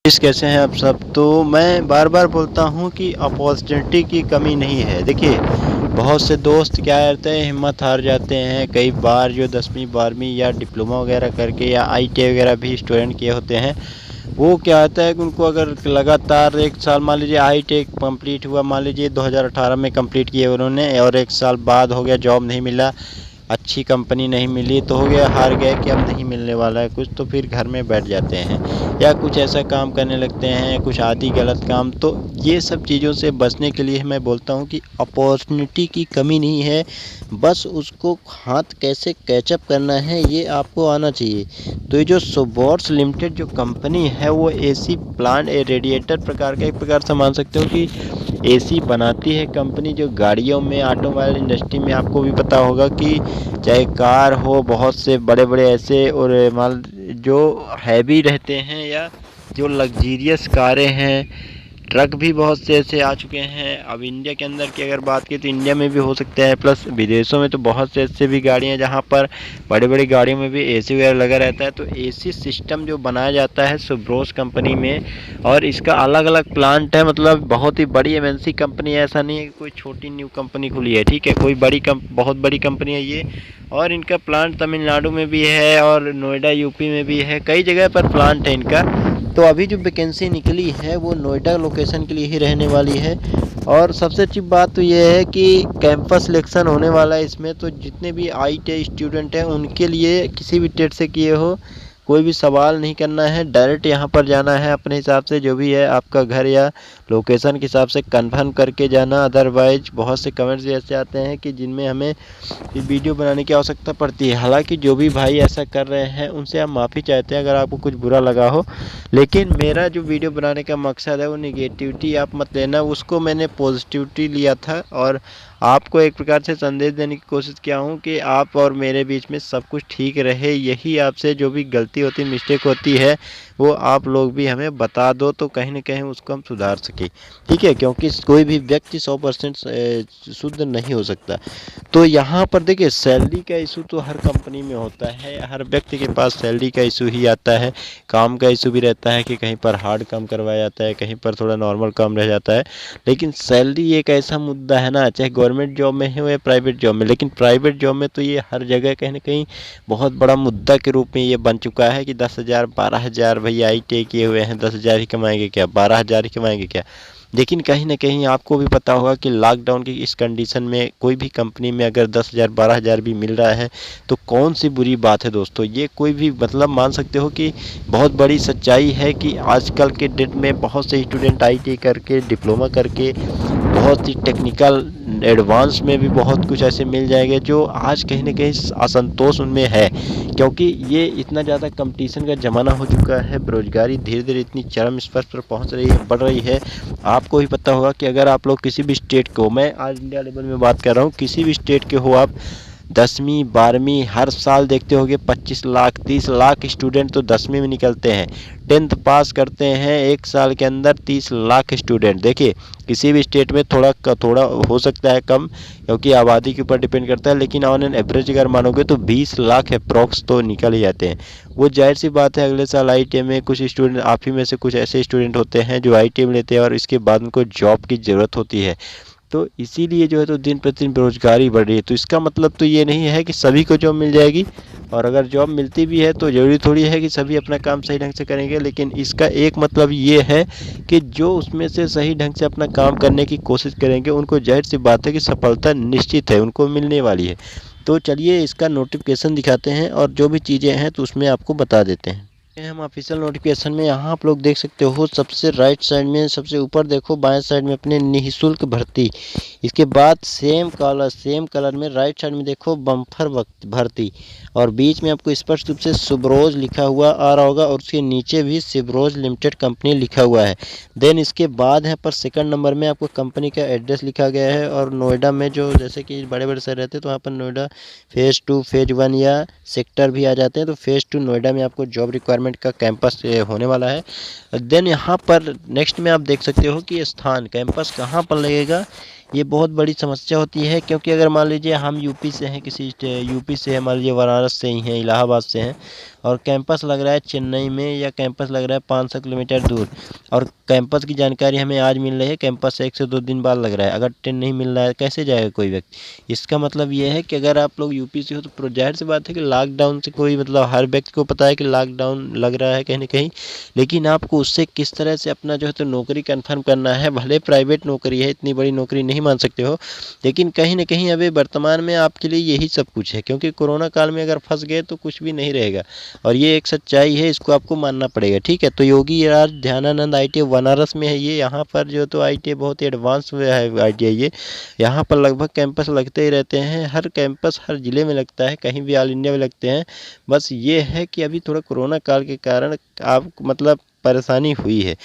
कैसे हैं आप सब। तो मैं बार बार बोलता हूं कि अपॉर्चुनिटी की कमी नहीं है। देखिए, बहुत से दोस्त क्या करते हैं, हिम्मत हार जाते हैं। कई बार जो 10वीं 12वीं या डिप्लोमा वगैरह करके या ITI वगैरह भी स्टूडेंट किए होते हैं, वो क्या होता है कि उनको अगर लगातार एक साल, मान लीजिए ITI कंप्लीट हुआ, मान लीजिए 2018 में कंप्लीट किए उन्होंने, और एक साल बाद हो गया, जॉब नहीं मिला, अच्छी कंपनी नहीं मिली, तो हो गया, हार गए कि अब नहीं मिलने वाला है कुछ, तो फिर घर में बैठ जाते हैं या कुछ ऐसा काम करने लगते हैं, कुछ आदि गलत काम। तो ये सब चीज़ों से बचने के लिए मैं बोलता हूँ कि अपॉर्चुनिटी की कमी नहीं है, बस उसको हाथ कैसे कैचअप करना है ये आपको आना चाहिए। तो ये जो सुबोर्स लिमिटेड जो कंपनी है, वो AC प्लांट, रेडिएटर प्रकार का, एक प्रकार से मान सकते हो कि AC बनाती है कंपनी, जो गाड़ियों में, ऑटोमोबाइल इंडस्ट्री में आपको भी पता होगा कि चाहे कार हो, बहुत से बड़े बड़े ऐसे, और मान जो हैवी रहते हैं या जो लग्जीरियस कारें हैं, ट्रक भी बहुत से ऐसे आ चुके हैं। अब इंडिया के अंदर की अगर बात की तो इंडिया में भी हो सकता है, प्लस विदेशों में तो बहुत से ऐसे भी गाड़ियाँ जहाँ पर बड़ी बड़ी गाड़ियों में भी AC वगैरह लगा रहता है। तो AC सिस्टम जो बनाया जाता है सुब्रोस कंपनी में, और इसका अलग अलग प्लांट है, मतलब बहुत ही बड़ी MNC कंपनी है, ऐसा नहीं है कि कोई छोटी न्यू कंपनी खुली है, ठीक है, कोई बहुत बड़ी कंपनी है ये। और इनका प्लांट तमिलनाडु में भी है और नोएडा UP में भी है, कई जगह पर प्लांट है इनका। तो अभी जो वैकेंसी निकली है वो नोएडा लोकेशन के लिए ही रहने वाली है। और सबसे अच्छी बात तो ये है कि कैंपस सिलेक्शन होने वाला है इसमें, तो जितने भी ITI स्टूडेंट हैं उनके लिए, किसी भी टेट से किए हो, कोई भी सवाल नहीं करना है, डायरेक्ट यहाँ पर जाना है, अपने हिसाब से जो भी है आपका घर या लोकेशन के हिसाब से कंफर्म करके जाना। अदरवाइज बहुत से कमेंट्स ऐसे आते हैं कि जिनमें हमें वीडियो बनाने की आवश्यकता पड़ती है। हालांकि जो भी भाई ऐसा कर रहे हैं उनसे हम माफ़ी चाहते हैं अगर आपको कुछ बुरा लगा हो, लेकिन मेरा जो वीडियो बनाने का मकसद है वो निगेटिविटी आप मत लेना, उसको मैंने पॉजिटिविटी लिया था और आपको एक प्रकार से संदेश देने की कोशिश किया हूँ कि आप और मेरे बीच में सब कुछ ठीक रहे। यही आपसे जो भी गलती होती, मिस्टेक होती है, वो आप लोग भी हमें बता दो, तो कहीं ना कहीं उसको हम सुधार सकें, ठीक है, क्योंकि कोई भी व्यक्ति 100% शुद्ध नहीं हो सकता। तो यहाँ पर देखिए, सैलरी का इशू तो हर कंपनी में होता है, हर व्यक्ति के पास सैलरी का इशू ही आता है। काम का इशू भी रहता है कि कहीं पर हार्ड काम करवाया जाता है, कहीं पर थोड़ा नॉर्मल काम रह जाता है, लेकिन सैलरी एक ऐसा मुद्दा है ना, चाहे गवर्नमेंट जॉब में हो या प्राइवेट जॉब में, लेकिन प्राइवेट जॉब में तो ये हर जगह कहीं ना कहीं बहुत बड़ा मुद्दा के रूप में ये बन चुका है कि 10,000 12,000, भैया ITI किए हुए हैं, 10,000 ही कमाएंगे क्या, 12,000 ही कमाएंगे क्या। लेकिन कहीं न कहीं आपको भी पता होगा कि लॉकडाउन की इस कंडीशन में कोई भी कंपनी में अगर 10,000 12,000 भी मिल रहा है तो कौन सी बुरी बात है दोस्तों। ये कोई भी, मतलब मान सकते हो कि बहुत बड़ी सच्चाई है कि आजकल के डेट में बहुत से स्टूडेंट ITI करके, डिप्लोमा करके, बहुत ही टेक्निकल एडवांस में भी बहुत कुछ ऐसे मिल जाएंगे जो आज कहीं ना कहीं असंतोष उनमें है, क्योंकि ये इतना ज़्यादा कंपटीशन का ज़माना हो चुका है, बेरोजगारी धीरे धीरे इतनी चरम स्तर पर पहुंच रही है, बढ़ रही है। आपको भी पता होगा कि अगर आप लोग किसी भी स्टेट को, मैं आज इंडिया लेवल में बात कर रहा हूँ, किसी भी स्टेट के हो आप, 10वीं 12वीं हर साल देखते होंगे 25 लाख 30 लाख स्टूडेंट तो 10वीं में निकलते हैं, 10th पास करते हैं एक साल के अंदर 30 लाख स्टूडेंट। देखिए, किसी भी स्टेट में थोड़ा हो सकता है कम, क्योंकि आबादी के ऊपर डिपेंड करता है, लेकिन ऑन एन एवरेज अगर मानोगे तो 20 लाख अप्रॉक्स तो निकल ही जाते हैं। वो जाहिर सी बात है, अगले साल ITI में कुछ स्टूडेंट, आप ही में से कुछ ऐसे स्टूडेंट होते हैं जो ITI में लेते हैं और इसके बाद उनको जॉब की ज़रूरत होती है। तो इसीलिए जो है तो दिन प्रतिदिन बेरोजगारी बढ़ रही है। तो इसका मतलब तो ये नहीं है कि सभी को जॉब मिल जाएगी, और अगर जॉब मिलती भी है तो ज़रूरी थोड़ी है कि सभी अपना काम सही ढंग से करेंगे, लेकिन इसका एक मतलब ये है कि जो उसमें से सही ढंग से अपना काम करने की कोशिश करेंगे उनको जाहिर सी बात है कि सफलता निश्चित है, उनको मिलने वाली है। तो चलिए इसका नोटिफिकेशन दिखाते हैं और जो भी चीज़ें हैं तो उसमें आपको बता देते हैं। हम ऑफिशियल नोटिफिकेशन में, यहाँ आप लोग देख सकते हो सबसे राइट साइड में, सबसे ऊपर देखो बाएं साइड में अपने निःशुल्क भर्ती, इसके बाद सेम कलर में राइट साइड में देखो बम्पर भर्ती, और बीच में आपको स्पष्ट रूप से सुब्रोज लिखा हुआ आ रहा होगा और उसके नीचे भी सुब्रोज लिमिटेड कंपनी लिखा हुआ है। देन इसके बाद यहाँ पर सेकंड नंबर में आपको कंपनी का एड्रेस लिखा गया है, और नोएडा में जो जैसे कि बड़े बड़े शहर रहते हैं तो वहाँ पर नोएडा फेज़ 2 फेज़ 1 या सेक्टर भी आ जाते हैं, तो फेज़ 2 नोएडा में आपको जॉब रिक्वायरमेंट का कैंपस होने वाला है। देन यहाँ पर नेक्स्ट में आप देख सकते हो कि स्थान कैंपस कहाँ पर लगेगा, ये बहुत बड़ी समस्या होती है, क्योंकि अगर मान लीजिए हम यूपी से हैं, यूपी से है, मान लीजिए वाराणसी से ही हैं, इलाहाबाद से हैं, और कैंपस लग रहा है चेन्नई में, या कैंपस लग रहा है 500 किलोमीटर दूर, और कैंपस की जानकारी हमें आज मिल रही है, कैंपस से 1 से 2 दिन बाद लग रहा है। अगर ट्रेन नहीं मिल रहा है, कैसे जाएगा कोई व्यक्ति? इसका मतलब ये है कि अगर आप लोग यूपी से हो तो जाहिर सी बात है कि लॉकडाउन से कोई मतलब हर व्यक्ति को पता है कि लॉकडाउन लग रहा है कहीं ना कहीं, लेकिन आपको उससे किस तरह से अपना जो है तो नौकरी कंफर्म करना है। भले प्राइवेट नौकरी है, इतनी बड़ी नौकरी नहीं मान सकते हो, लेकिन कहीं ना कहीं अभी वर्तमान में आपके लिए यही सब कुछ है, क्योंकि कोरोना काल में अगर फंस गए तो कुछ भी नहीं रहेगा, और ये एक सच्चाई है, इसको आपको मानना पड़ेगा। ठीक है, तो योगी राज ध्यानानंद ITI बनारस में है ये। यहाँ पर जो तो ITI बहुत ही एडवांस है ITI ये। यहाँ पर लगभग कैंपस लगते ही रहते हैं, हर कैंपस हर ज़िले में लगता है, कहीं भी ऑल इंडिया में लगते हैं। बस ये है कि अभी थोड़ा कोरोना काल के कारण आप मतलब परेशानी हुई है,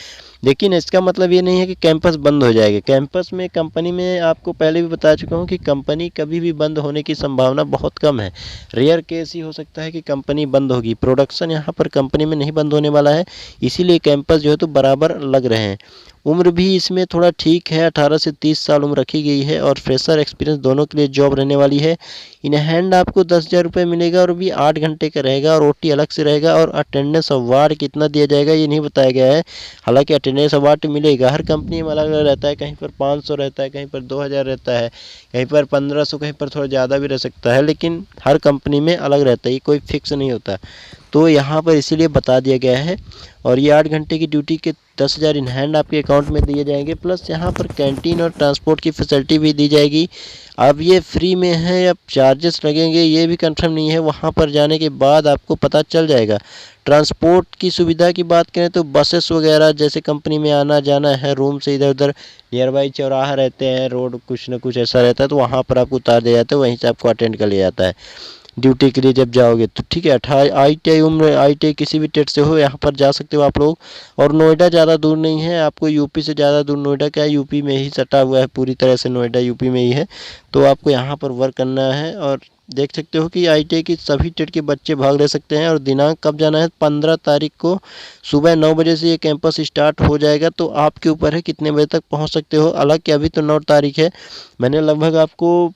लेकिन इसका मतलब ये नहीं है कि कैंपस बंद हो जाएगा। कैंपस में कंपनी में आपको पहले भी बता चुका हूँ कि कंपनी कभी भी बंद होने की संभावना बहुत कम है। रेयर केस ही हो सकता है कि कंपनी बंद होगी। प्रोडक्शन यहाँ पर कंपनी में नहीं बंद होने वाला है, इसीलिए कैंपस जो है तो बराबर लग रहे हैं। उम्र भी इसमें थोड़ा ठीक है, 18 से 30 साल उम्र रखी गई है, और फ्रेशर एक्सपीरियंस दोनों के लिए जॉब रहने वाली है। इन हैंड आपको 10,000 रुपये मिलेगा, और भी 8 घंटे का रहेगा, और OT अलग से रहेगा, और अटेंडेंस अवार्ड कितना दिया जाएगा ये नहीं बताया गया है। हालांकि अटेंडेंस अवार्ड मिलेगा, हर कंपनी में अलग अलग रहता है, कहीं पर 500 रहता है, कहीं पर 2,000 रहता है, कहीं पर 1500, कहीं पर थोड़ा ज़्यादा भी रह सकता है, लेकिन हर कंपनी में अलग रहता है, ये कोई फिक्स नहीं होता। तो यहाँ पर इसीलिए बता दिया गया है। और ये 8 घंटे की ड्यूटी के 10,000 इन हैंड आपके अकाउंट में दिए जाएंगे, प्लस यहाँ पर कैंटीन और ट्रांसपोर्ट की फैसिलिटी भी दी जाएगी। अब ये फ्री में है या चार्जेस लगेंगे ये भी कंफर्म नहीं है, वहाँ पर जाने के बाद आपको पता चल जाएगा। ट्रांसपोर्ट की सुविधा की बात करें तो बसेस वगैरह जैसे कंपनी में आना जाना है, रूम से इधर उधर नियर बाई चौराहा रहते हैं, रोड कुछ ना कुछ ऐसा रहता है, तो वहाँ पर आपको उतार दिया जाता है, वहीं से आपको अटेंड कर लिया जाता है ड्यूटी के लिए जब जाओगे तो। ठीक है, 18 ITI उम्र, ITI किसी भी टेट से हो यहाँ पर जा सकते हो आप लोग। और नोएडा ज़्यादा दूर नहीं है आपको, यूपी से ज़्यादा दूर नोएडा क्या है, यूपी में ही सटा हुआ है पूरी तरह से, नोएडा यूपी में ही है। तो आपको यहाँ पर वर्क करना है, और देख सकते हो कि ITI की सभी टेट के बच्चे भाग ले सकते हैं। और दिनांक कब जाना है, 15 तारीख को सुबह 9 बजे से ये कैंपस स्टार्ट हो जाएगा, तो आपके ऊपर है कितने बजे तक पहुँच सकते हो। हालांकि अभी तो 9 तारीख है, मैंने लगभग आपको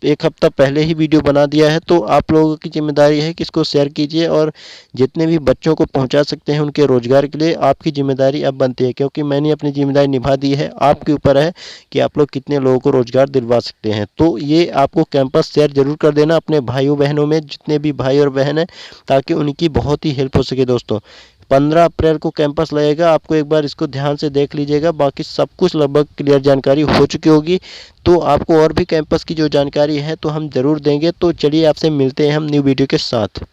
1 हफ्ता पहले ही वीडियो बना दिया है, तो आप लोगों की जिम्मेदारी है कि इसको शेयर कीजिए, और जितने भी बच्चों को पहुंचा सकते हैं उनके रोजगार के लिए आपकी जिम्मेदारी अब बनती है, क्योंकि मैंने अपनी जिम्मेदारी निभा दी है। आपके ऊपर है कि आप लोग कितने लोगों को रोजगार दिलवा सकते हैं। तो ये आपको कैंपस शेयर जरूर कर देना अपने भाइयों बहनों में, जितने भी भाई और बहन हैं, ताकि उनकी बहुत ही हेल्प हो सके। दोस्तों 15 अप्रैल को कैंपस लगेगा, आपको एक बार इसको ध्यान से देख लीजिएगा, बाकी सब कुछ लगभग क्लियर जानकारी हो चुकी होगी। तो आपको और भी कैंपस की जो जानकारी है तो हम ज़रूर देंगे। तो चलिए आपसे मिलते हैं हम न्यू वीडियो के साथ।